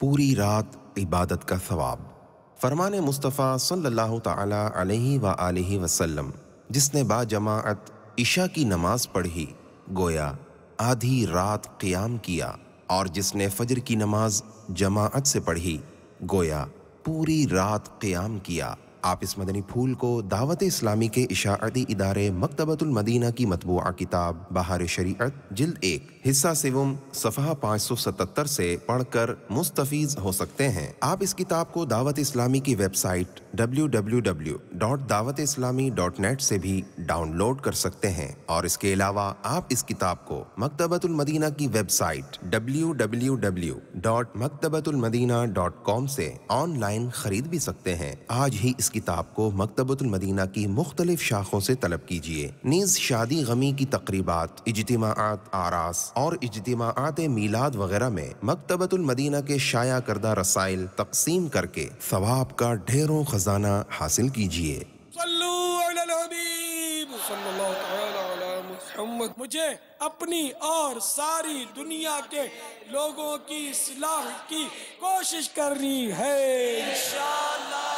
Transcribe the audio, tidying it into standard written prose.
पूरी रात इबादत का सवाब। फरमान मुस्तफ़ा सल्लल्लाहु ताला अलैहि व आलिहि वसल्लम, जिसने बाजमाअत इशा की नमाज पढ़ी गोया आधी रात क़ियाम किया, और जिसने फ़जर की नमाज जमाअत से पढ़ी गोया पूरी रात क़ियाम किया। आप इस मदनी फूल को दावत इस्लामी के इशाअती इदारे मकतबतुल मदीना की मतबूआ किताब बहार शरीअत जिल्द 1 हिस्सा सिवम सफ़हा 577 से पढ़कर मुस्तफ़ीज़ हो सकते हैं। आप इस किताब को दावत इस्लामी की वेबसाइट www.dawat-islami.net से भी डाउनलोड कर सकते हैं, और इसके अलावा आप इस किताब को मकतबतुल मदीना की वेबसाइट www.maktabatulmadina.com से ऑनलाइन खरीद भी सकते हैं। आज ही इस किताब को मकतबतुल मदीना की मुख्तलिफ शाखों से तलब कीजिए। नीज़ शादी गमी की तकरीबात, इज्तिमाआत आरास और इज्तिमाआत मीलाद वगैरह में मकतबतुल मदीना के शाया करदा रसाइल तक़सीम करके सवाब का ढेरों खजाना हासिल कीजिए। सल्लू अलल हबीब सल्लल्लाहु तआला अला मुहम्मद। मुझे अपनी और सारी दुनिया के लोगों की इस्लाह की कोशिश करनी है इंशाअल्लाह।